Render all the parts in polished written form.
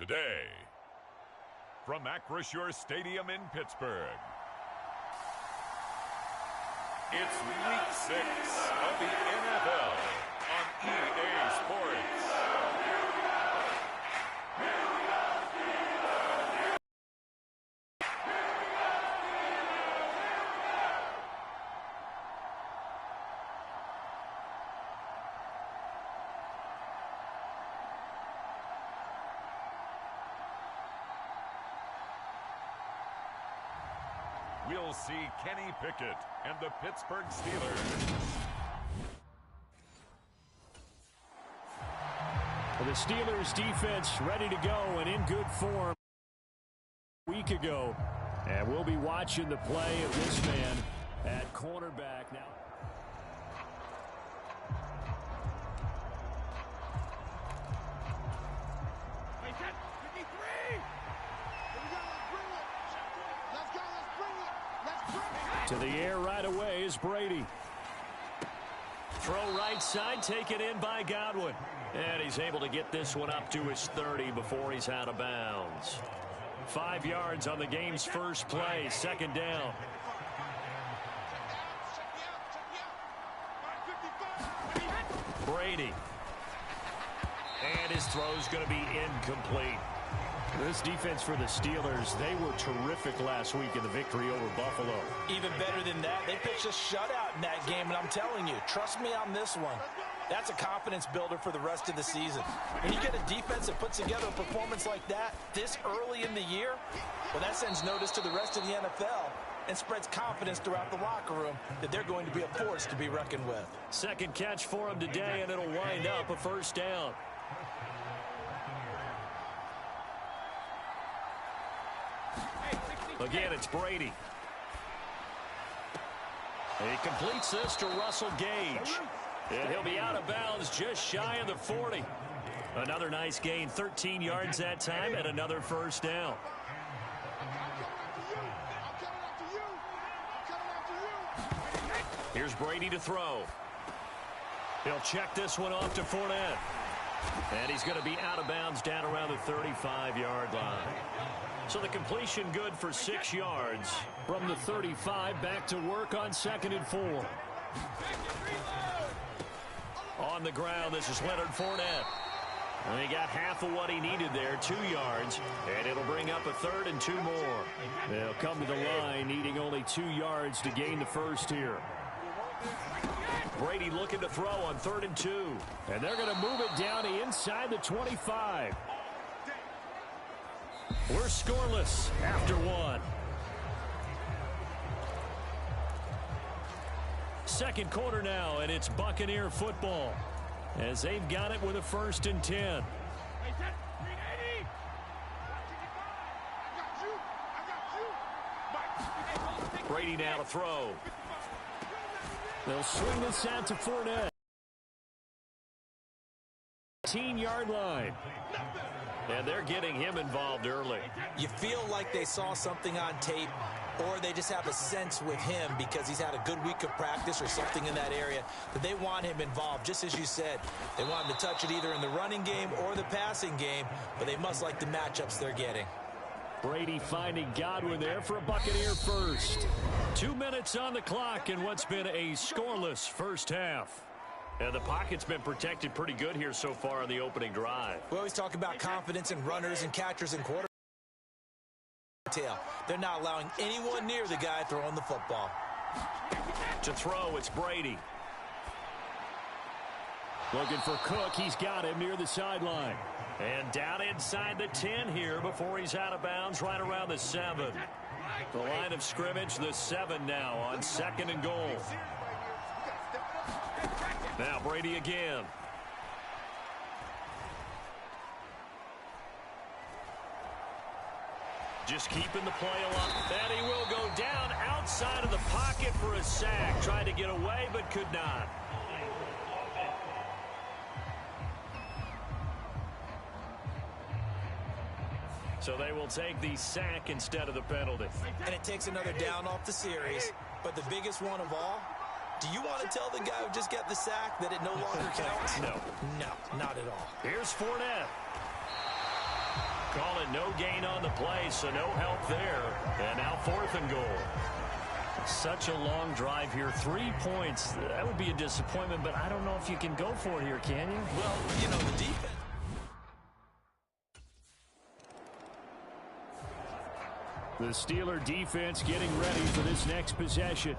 Today, from Acrisure Stadium in Pittsburgh, it's Week 6 of the NFL on EA Sports. We'll see Kenny Pickett and the Pittsburgh Steelers. Well, the Steelers defense ready to go and in good form a week ago. And we'll be watching the play of this man at cornerback now. To the air right away is Brady. Throw right side, taken in by Godwin. And he's able to get this one up to his 30 before he's out of bounds. 5 yards on the game's first play, second down. Brady. And his throw's going to be incomplete. This defense for the Steelers, they were terrific last week in the victory over Buffalo. Even better than that, they pitched a shutout in that game, and I'm telling you, trust me on this one. That's a confidence builder for the rest of the season. When you get a defense that puts together a performance like that this early in the year, well, that sends notice to the rest of the NFL and spreads confidence throughout the locker room that they're going to be a force to be reckoned with. Second catch for him today, and it'll wind up a first down. Again, it's Brady. He completes this to Russell Gage. And he'll be out of bounds just shy of the 40. Another nice gain, 13 yards that time, and another first down. Here's Brady to throw. He'll check this one off to Fournette. And he's going to be out of bounds down around the 35-yard line. So the completion good for 6 yards. From the 35, back to work on 2nd and 4. On the ground, this is Leonard Fournette. And he got half of what he needed there, 2 yards. And it'll bring up a 3rd and 2 more. They'll come to the line, needing only 2 yards to gain the first here. Brady looking to throw on 3rd and 2. And they're going to move it down to inside the 25. We're scoreless after 1. Second quarter now, and it's Buccaneer football as they've got it with a 1st and 10. Brady now to throw. They'll swing this out to Fournette. 18-yard line. And they're getting him involved early. You feel like they saw something on tape, or they just have a sense with him because he's had a good week of practice or something in that area that they want him involved. Just as you said, they want him to touch it either in the running game or the passing game, but they must like the matchups they're getting. Brady finding Godwin there for a Buccaneer first. 2 minutes on the clock in what's been a scoreless first half. And the pocket's been protected pretty good here so far on the opening drive. We always talk about confidence in runners and catchers and quarterbacks. They're not allowing anyone near the guy throwing the football. To throw, it's Brady. Looking for Cook. He's got him near the sideline. And down inside the 10 here before he's out of bounds right around the 7. The line of scrimmage, the 7 now on 2nd and goal. Now Brady again. Just keeping the play alive. And he will go down outside of the pocket for a sack. Tried to get away, but could not. So they will take the sack instead of the penalty. And it takes another down off the series. But the biggest one of all, do you want to tell the guy who just got the sack that it no longer counts? No. No, not at all. Here's Fournette. Call it no gain on the play, so no help there. And now 4th and goal. Such a long drive here. 3 points. That would be a disappointment, but I don't know if you can go for it here, can you? Well, you know, the defense. The Steeler defense getting ready for this next possession.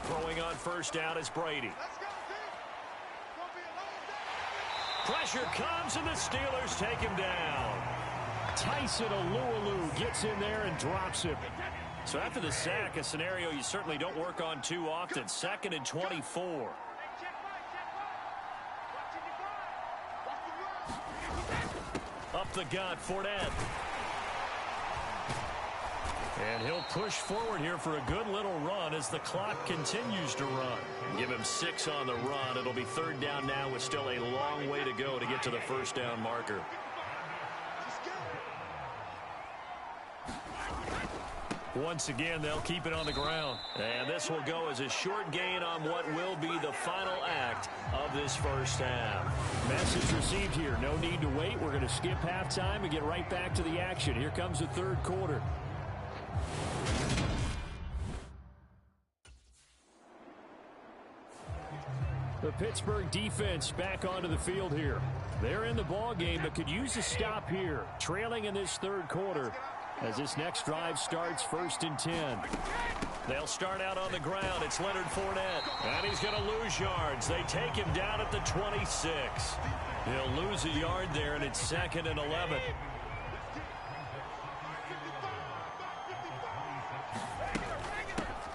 Throwing on first down is Brady. Pressure comes, and the Steelers take him down. Tyson Alualu gets in there and drops him. So after the sack, a scenario you certainly don't work on too often. 2nd and 24. Up the gut, Fournette. And he'll push forward here for a good little run as the clock continues to run. Give him 6 on the run. It'll be 3rd down now with still a long way to go to get to the first down marker. Once again, they'll keep it on the ground. And this will go as a short gain on what will be the final act of this first half. Message received here. No need to wait. We're going to skip halftime and get right back to the action. Here comes the 3rd quarter. The Pittsburgh defense back onto the field here. They're in the ball game, but could use a stop here. Trailing in this 3rd quarter as this next drive starts 1st and 10. They'll start out on the ground. It's Leonard Fournette, and he's going to lose yards. They take him down at the 26. He'll lose a yard there, and it's 2nd and 11.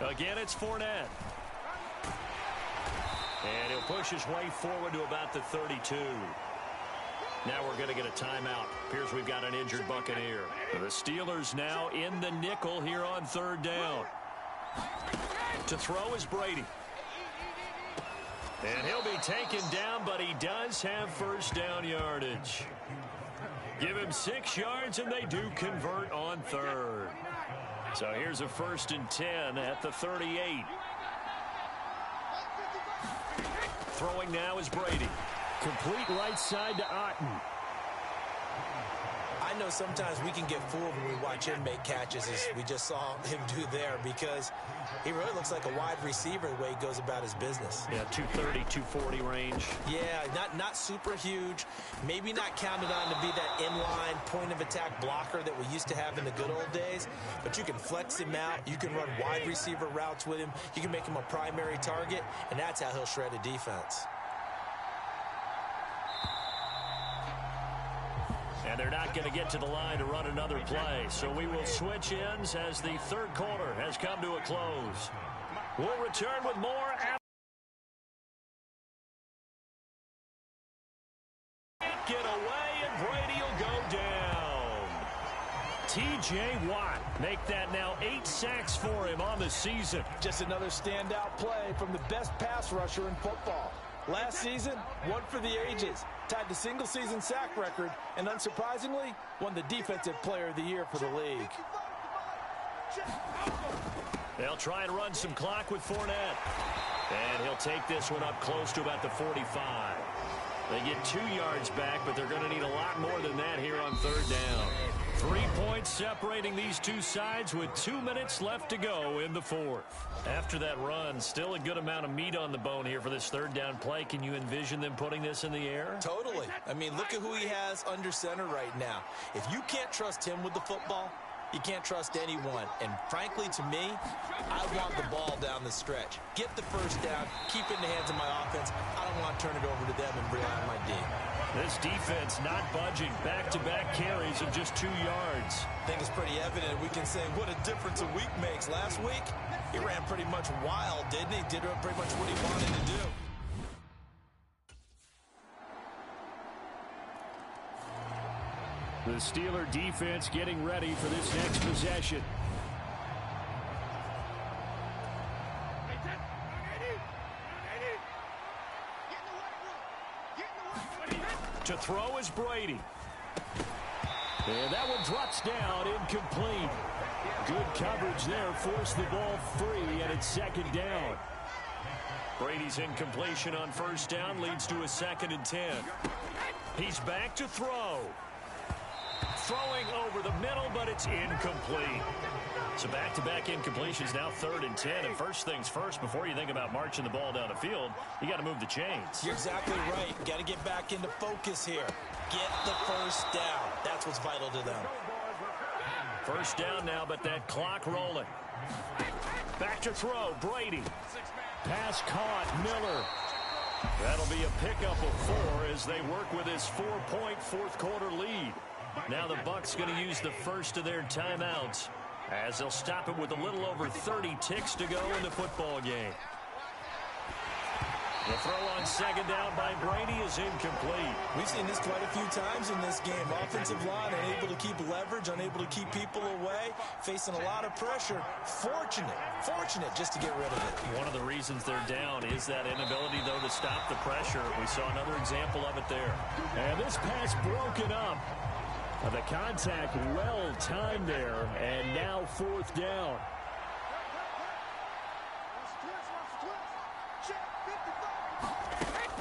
Again, it's Fournette. And he'll push his way forward to about the 32. Now we're going to get a timeout. Appears we've got an injured Buccaneer. The Steelers now in the nickel here on 3rd down. To throw is Brady. And he'll be taken down, but he does have first down yardage. Give him 6 yards, and they do convert on 3rd. So here's a 1st and 10 at the 38. Throwing now is Brady. Complete right side to Otten. I know sometimes we can get fooled when we watch him make catches, as we just saw him do there, because he really looks like a wide receiver the way he goes about his business. Yeah, 230, 240 range. Yeah, not super huge. Maybe not counted on to be that inline point-of-attack blocker that we used to have in the good old days, but you can flex him out. You can run wide receiver routes with him. You can make him a primary target, and that's how he'll shred a defense. And they're not going to get to the line to run another play. So we will switch ends as the 3rd quarter has come to a close. We'll return with more after. Get away, and Brady will go down. T.J. Watt make that now 8 sacks for him on the season. Just another standout play from the best pass rusher in football. Last season, one for the ages. Tied the single-season sack record, and unsurprisingly, won the Defensive Player of the Year for the league. They'll try and run some clock with Fournette. And he'll take this one up close to about the 45. They get 2 yards back, but they're going to need a lot more than that here on 3rd down. 3 points separating these two sides with 2 minutes left to go in the 4th. After that run, still a good amount of meat on the bone here for this 3rd down play. Can you envision them putting this in the air? Totally. I mean, look at who he has under center right now. If you can't trust him with the football, you can't trust anyone. And frankly, to me, I want the ball down the stretch. Get the first down, keep it in the hands of my offense. I don't want to turn it over to them and rely on my D. This defense not budging. Back-to-back carries of just 2 yards. I think it's pretty evident. We can say what a difference a week makes. Last week, he ran pretty much wild, didn't he? Did pretty much what he wanted to do. The Steeler defense getting ready for this next possession. To throw is Brady. And that one drops down, incomplete. Good coverage there, forced the ball free, and it's second down. Brady's incompletion on first down leads to a 2nd and 10. He's back to throw. Throwing over the middle, but it's incomplete. So back-to-back incompletions, now 3rd and 10. And first things first, before you think about marching the ball down the field, you got to move the chains. You're exactly right. Got to get back into focus here. Get the first down. That's what's vital to them. First down now, but that clock rolling. Back to throw, Brady. Pass caught, Miller. That'll be a pickup of 4 as they work with his 4-point fourth-quarter lead. Now the Bucs going to use the first of their timeouts as they'll stop it with a little over 30 ticks to go in the football game. The throw on second down by Brady is incomplete. We've seen this quite a few times in this game. Offensive line unable to keep leverage, unable to keep people away, facing a lot of pressure. Fortunate just to get rid of it. One of the reasons they're down is that inability, though, to stop the pressure. We saw another example of it there. And this pass broken up. The contact well timed there, and now 4th down.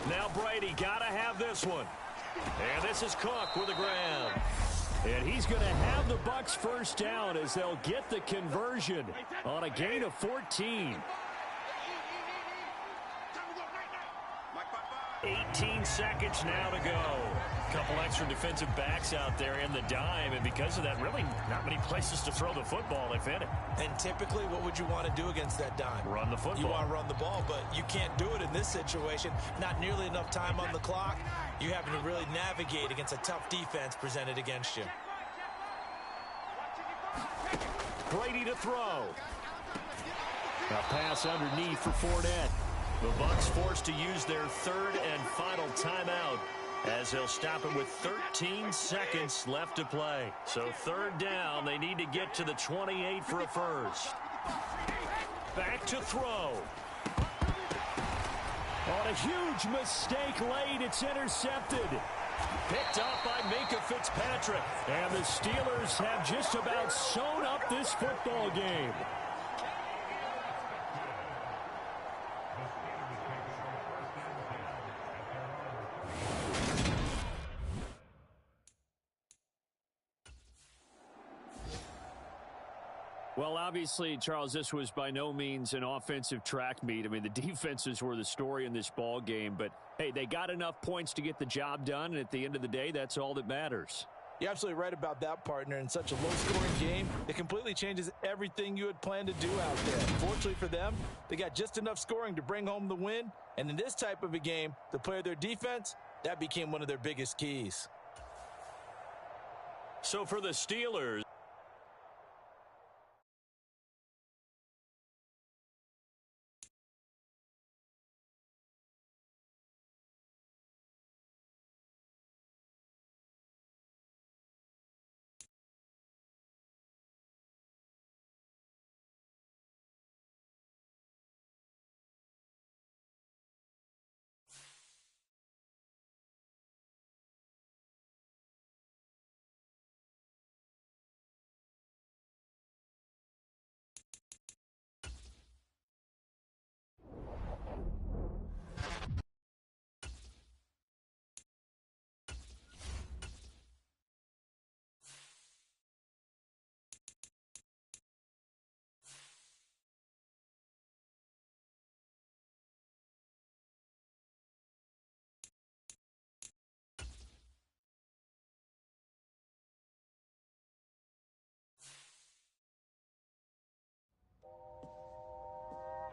Now Brady got to have this one. And this is Cook with the grab. And he's going to have the Bucs first down as they'll get the conversion on a gain of 14. 18 seconds now to go. A couple extra defensive backs out there in the dime, and because of that, really not many places to throw the football, if any. And typically, what would you want to do against that dime? Run the football. You want to run the ball, but you can't do it in this situation. Not nearly enough time on the clock. You having to really navigate against a tough defense presented against you. Brady to throw. A pass underneath for Fournette. The Bucs forced to use their 3rd and final timeout as they'll stop it with 13 seconds left to play. So 3rd down, they need to get to the 28 for a first. Back to throw. On a huge mistake late, it's intercepted. Picked up by Minkah Fitzpatrick. And the Steelers have just about sewn up this football game. Well, obviously, Charles, this was by no means an offensive track meet. I mean, the defenses were the story in this ball game. But, hey, they got enough points to get the job done. And at the end of the day, that's all that matters. You're absolutely right about that, partner. In such a low-scoring game, it completely changes everything you had planned to do out there. Fortunately for them, they got just enough scoring to bring home the win. And in this type of a game, to play their defense, that became one of their biggest keys. So for the Steelers,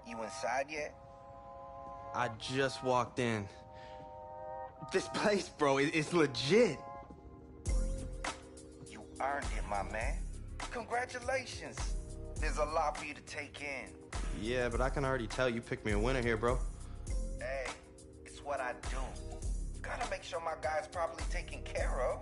You inside yet? I just walked in. This place, bro, it's legit. You earned it, my man. Congratulations. There's a lot for you to take in. Yeah, but I can already tell you picked me a winner here, bro. Hey, it's what I do. Gotta make sure my guy's properly taken care of.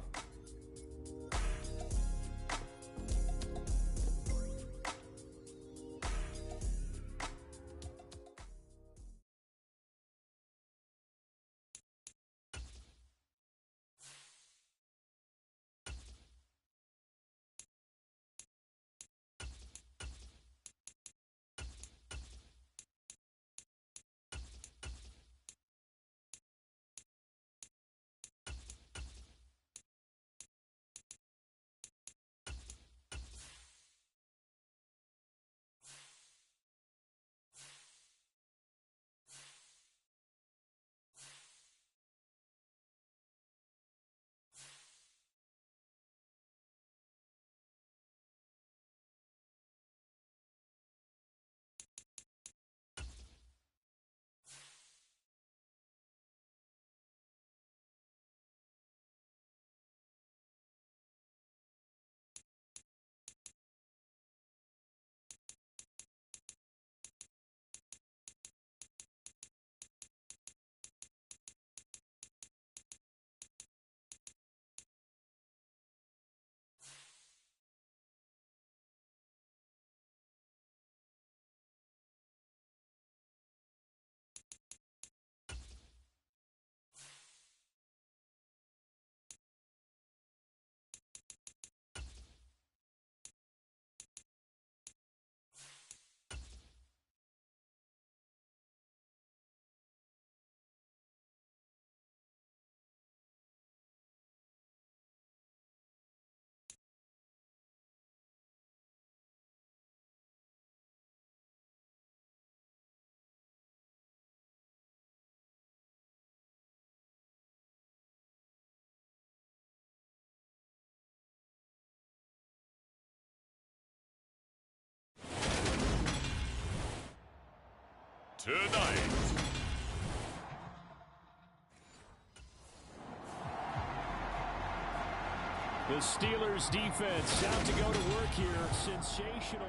tonight. The Steelers defense out to go to work here. Sensational.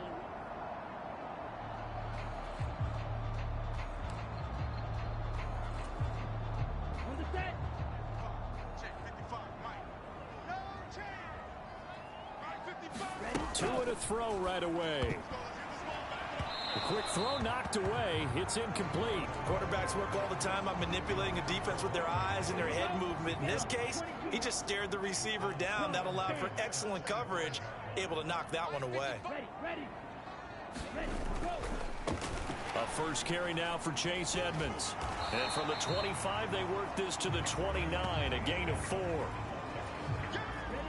Two and a throw right away. A quick throw knocked away. It's incomplete. Quarterbacks work all the time on manipulating a defense with their eyes and their head movement. In this case, he just stared the receiver down. That allowed for excellent coverage, able to knock that one away. A first carry now for Chase Edmonds. And from the 25, they work this to the 29, a gain of 4.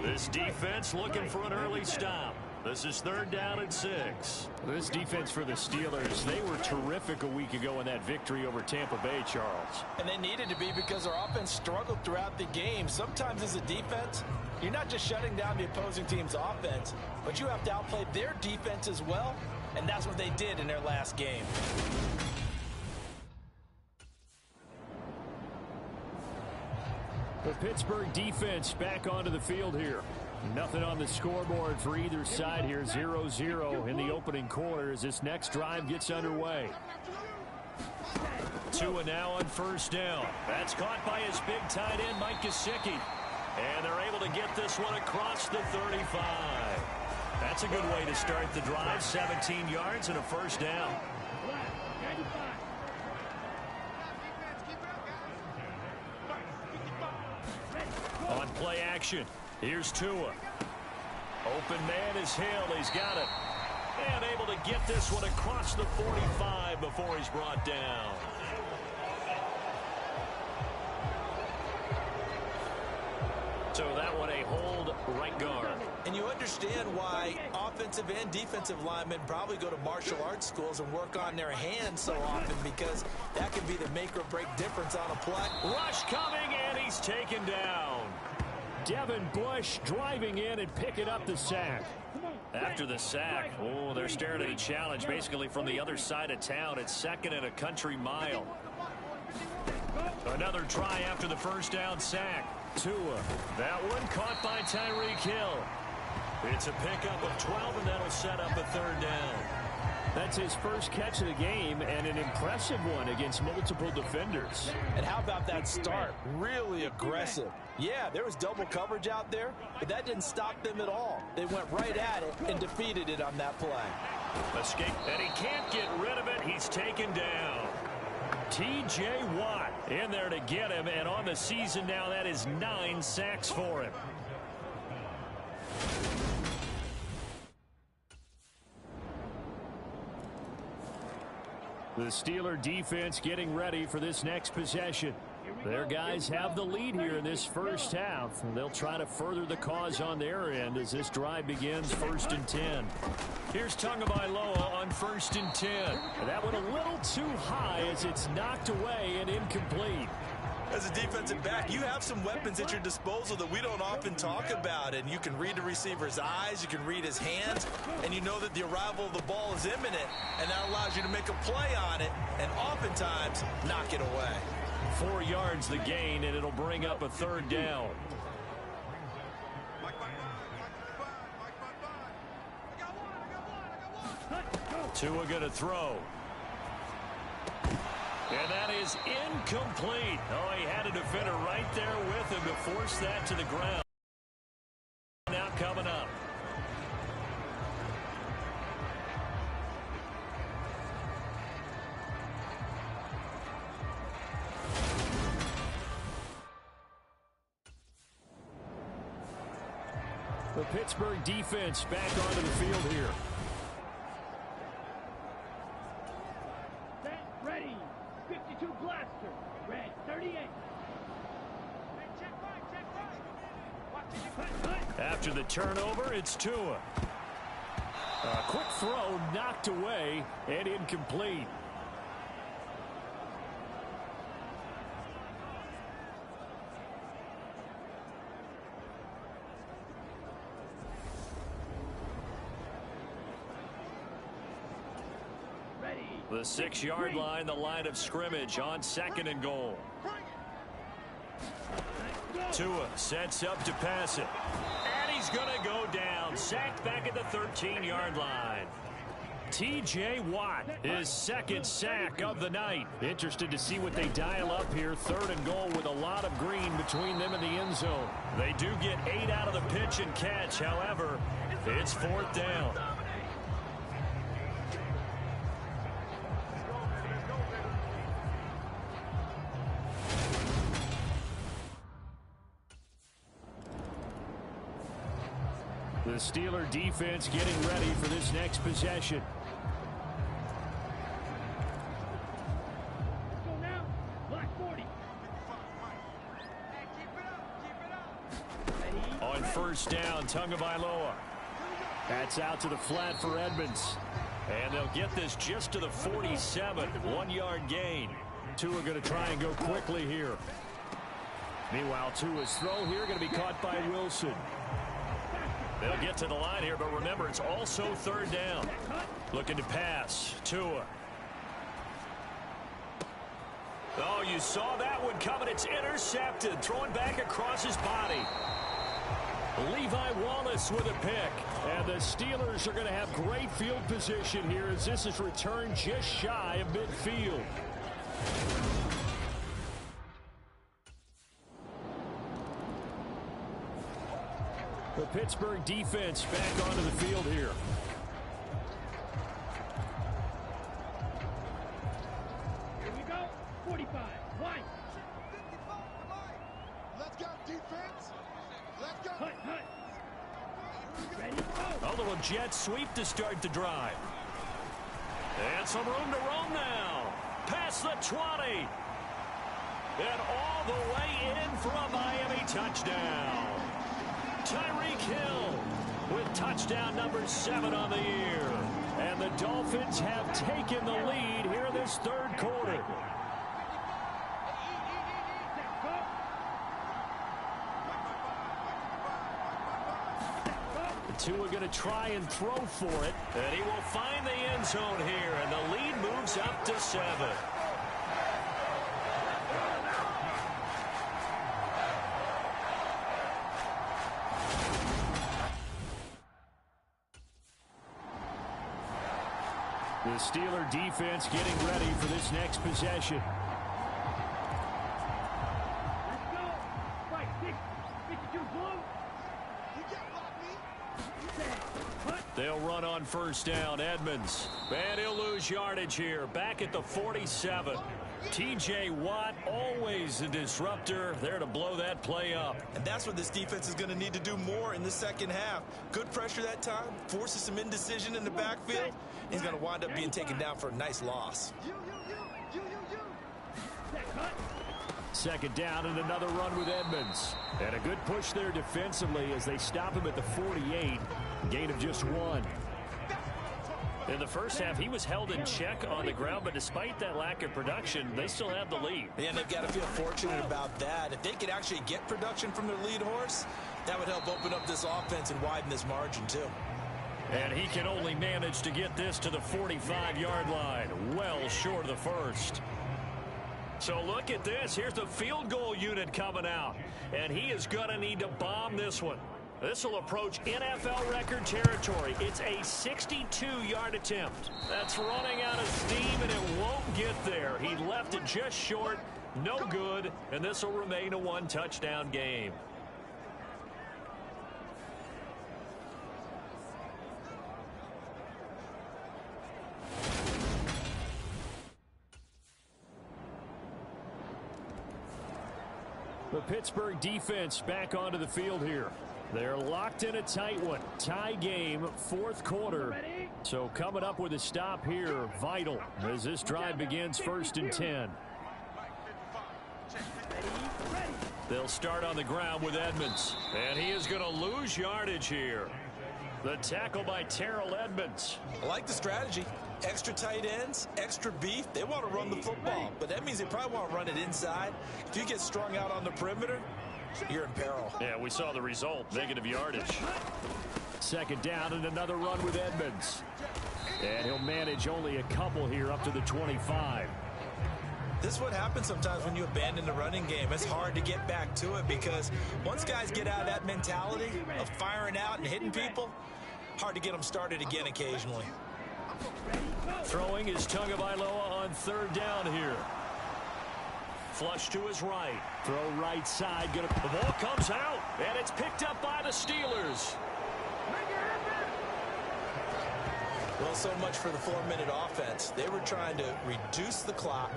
This defense looking for an early stop. This is 3rd down and 6. This defense for the Steelers, they were terrific a week ago in that victory over Tampa Bay, Charles. And they needed to be because their offense struggled throughout the game. Sometimes as a defense, you're not just shutting down the opposing team's offense, but you have to outplay their defense as well, and that's what they did in their last game. The Pittsburgh defense back onto the field here. Nothing on the scoreboard for either side here. 0-0 in the opening quarter as this next drive gets underway. Tua now on first down. That's caught by his big tight end, Mike Gesicki. And they're able to get this one across the 35. That's a good way to start the drive. 17 yards and a first down. On play action, here's Tua. Open man is Hill. He's got it. And able to get this one across the 45 before he's brought down. So that one a hold right guard. And you understand why offensive and defensive linemen probably go to martial arts schools and work on their hands so often, because that can be the make or break difference on a play. Rush coming, and he's taken down. Devin Bush driving in and picking up the sack. After the sack, oh, they're staring at a challenge basically from the other side of town. It's 2nd and a country mile. Another try after the first down sack. Tua. That one caught by Tyreek Hill. It's a pickup of 12, and that'll set up a 3rd down. That's his first catch of the game, and an impressive one against multiple defenders. And how about that start? Really aggressive. Yeah, there was double coverage out there, but that didn't stop them at all. They went right at it and defeated it on that play. Escape, and he can't get rid of it. He's taken down. T.J. Watt in there to get him, and on the season now, that is 9 sacks for him. The Steeler defense getting ready for this next possession. Their guys have the lead here in this first half. They'll try to further the cause on their end as this drive begins 1st and 10. Here's Tagovailoa on 1st and 10. That one a little too high as it's knocked away and incomplete. As a defensive back, you have some weapons at your disposal that we don't often talk about. And you can read the receiver's eyes, you can read his hands, and you know that the arrival of the ball is imminent. And that allows you to make a play on it and oftentimes knock it away. 4 yards the gain, and it'll bring up a 3rd down. Tua going to throw. And that is incomplete. Oh, he had a defender right there with him to force that to the ground. Now coming up. The Pittsburgh defense back onto the field here. Ready. 52 blaster. Red 38. After the turnover, it's Tua. A quick throw knocked away and incomplete. Ready. The 6-yard line, the line of scrimmage on 2nd and goal. Tua sets up to pass it. And he's going to go down. Sacked back at the 13-yard line. T.J. Watt, his 2nd sack of the night. Interested to see what they dial up here. 3rd and goal with a lot of green between them and the end zone. They do get 8 out of the pitch and catch. However, it's 4th down. The Steeler defense getting ready for this next possession. Go now. Black 40. On 1st down, Tagovailoa. That's out to the flat for Edmonds. And they'll get this just to the 47. 1-yard gain. Tua going to try and go quickly here. Meanwhile, Tua's throw here going to be caught by Wilson. They'll get to the line here, but remember, it's also 3rd down. Looking to pass. Tua. Oh, you saw that one coming. It's intercepted. Throwing back across his body. Levi Wallace with a pick. And the Steelers are going to have great field position here as this is returned just shy of midfield. The Pittsburgh defense back onto the field here. Here we go. 45. Wide. Let's go, defense. Let's go. Hut, hut. Ready, go. A little jet sweep to start the drive. And some room to roam now. Past the 20. And all the way in for a Miami touchdown. Tyreek Hill with touchdown number 7 on the year. And the Dolphins have taken the lead here in this 3rd quarter. Tua going to try and throw for it. And he will find the end zone here. And the lead moves up to 7. The Steeler defense getting ready for this next possession. Let's go. Right, 6. 52 blue. You can't block me. Hut. They'll run on 1st down. Edmonds. And he'll lose yardage here. Back at the 47. T.J. Watt, always a disruptor, there to blow that play up. And that's what this defense is going to need to do more in the 2nd half. Good pressure that time, forces some indecision in the backfield. He's going to wind up being taken down for a nice loss. You. 2nd down and another run with Edmonds. And a good push there defensively as they stop him at the 48. Gain of just 1. In the 1st half, he was held in check on the ground, but despite that lack of production, they still have the lead. And they've got to feel fortunate about that. If they could actually get production from their lead horse, that would help open up this offense and widen this margin, too. And he can only manage to get this to the 45-yard line, well short of the 1st. So look at this. Here's the field goal unit coming out, and he is going to need to bomb this one. This will approach NFL record territory. It's a 62-yard attempt. That's running out of steam, and it won't get there. He left it just short, no good, and this will remain a 1-touchdown game. The Pittsburgh defense back onto the field here. They're locked in a tight one. Tie game, 4th quarter. So coming up with a stop here, vital as this drive begins 1st and 10. They'll start on the ground with Edmonds. And he is going to lose yardage here. The tackle by Terrell Edmonds. I like the strategy. Extra tight ends, extra beef. They want to run the football, but that means they probably want to run it inside. If you get strung out on the perimeter, you're in peril. Yeah, we saw the result. Negative yardage. 2nd down and another run with Edmonds. And he'll manage only a couple here up to the 25. This is what happens sometimes when you abandon the running game. It's hard to get back to it because once guys get out of that mentality of firing out and hitting people, hard to get them started again occasionally. Throwing is Tagovailoa on third down here. Flush to his right. Throw right side. The ball comes out, and it's picked up by the Steelers. Well, so much for the 4-minute offense. They were trying to reduce the clock,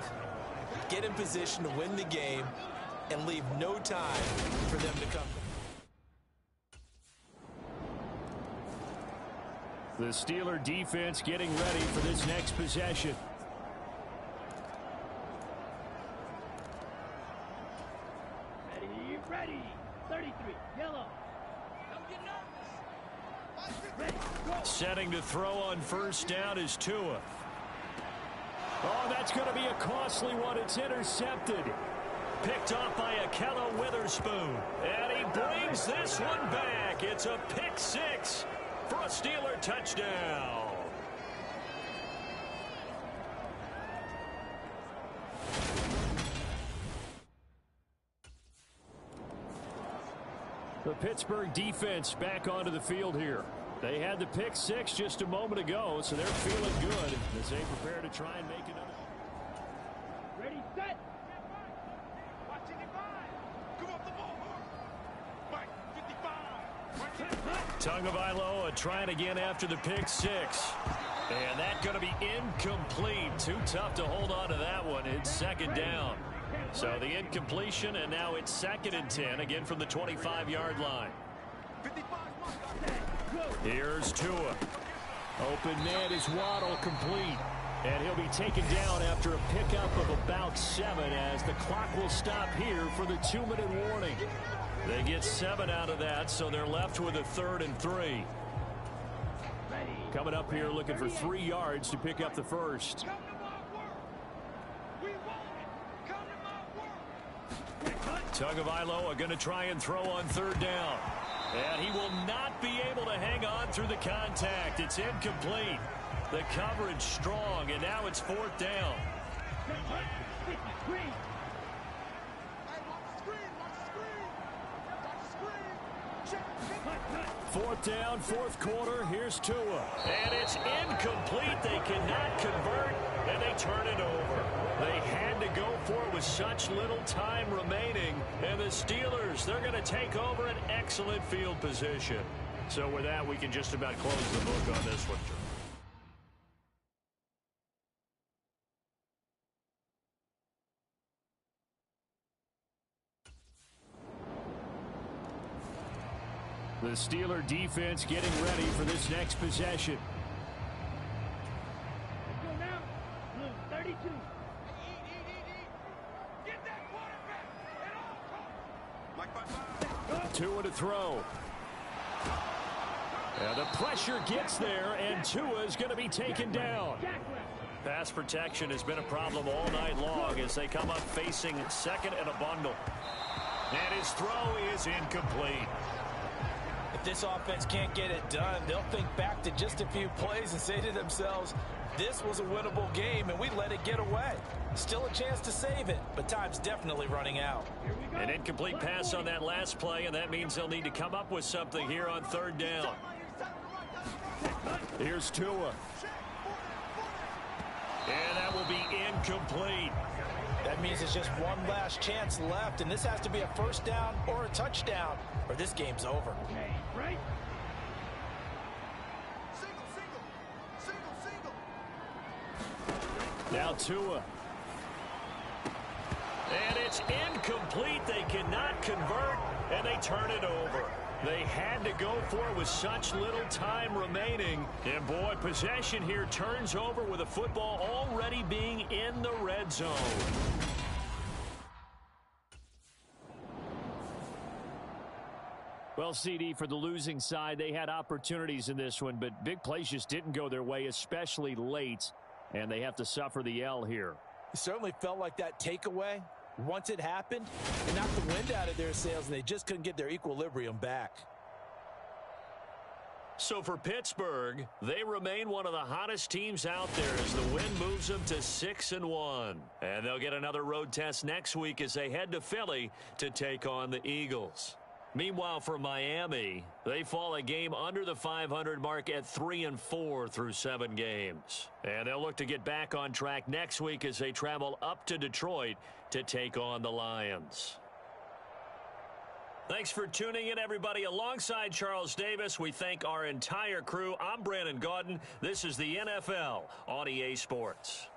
get in position to win the game, and leave no time for them to come. The Steeler defense getting ready for this next possession. Ready. 33. Yellow. Don't get nervous. Ready. Go. Setting to throw on first down is Tua. Oh, that's going to be a costly one. It's intercepted. Picked off by Akello Witherspoon. And he brings this one back. It's a pick six for a Steeler touchdown. The Pittsburgh defense back onto the field here. They had the pick six just a moment ago, so they're feeling good as they prepare to try and make another. Ready, set. Watching it by. Come up the ball. Mike, 55. Tagovailoa trying again after the pick six. And that's going to be incomplete. Too tough to hold on to that one. It's second down. So the incompletion, and now it's 2nd and 10, again from the 25-yard line. Here's Tua. Open man is Waddle, complete. And he'll be taken down after a pickup of about 7 as the clock will stop here for the 2-minute warning. They get 7 out of that, so they're left with a 3rd and 3. Coming up here looking for 3 yards to pick up the first. Tagovailoa going to try and throw on 3rd down. And he will not be able to hang on through the contact. It's incomplete. The coverage strong, and now it's 4th down. Fourth down, 4th quarter. Here's Tua. And it's incomplete. They cannot convert, and they turn it over. They had to go for it with such little time remaining. And the Steelers, they're going to take over an excellent field position. So with that, we can just about close the book on this one. The Steeler defense getting ready for this next possession. Let's go now. Blue, 32. Get that quarterback. Tua to throw. And the pressure gets there, and Tua is going to be taken down. Pass protection has been a problem all night long as they come up facing 2nd and a bundle. And his throw is incomplete. If this offense can't get it done, they'll think back to just a few plays and say to themselves, this was a winnable game, and we let it get away. Still a chance to save it, but time's definitely running out. An incomplete pass on that last play, and that means they'll need to come up with something here on 3rd down. Here's Tua. And that will be incomplete. That means it's just one last chance left, and this has to be a 1st down or a touchdown, or this game's over. Right. Now Tua. And it's incomplete. They cannot convert, and they turn it over. They had to go for it with such little time remaining. And, boy, possession here turns over with the football already being in the red zone. Well, CD, for the losing side, they had opportunities in this one, but big plays just didn't go their way, especially late, and they have to suffer the L here. It certainly felt like that takeaway, once it happened, it knocked the wind out of their sails, and they just couldn't get their equilibrium back. So for Pittsburgh, they remain one of the hottest teams out there as the win moves them to 6-1. And they'll get another road test next week as they head to Philly to take on the Eagles. Meanwhile, for Miami, they fall a game under the 500 mark at 3-4 through 7 games. And they'll look to get back on track next week as they travel up to Detroit to take on the Lions. Thanks for tuning in, everybody. Alongside Charles Davis, we thank our entire crew. I'm Brandon Gaudin. This is the NFL on EA Sports.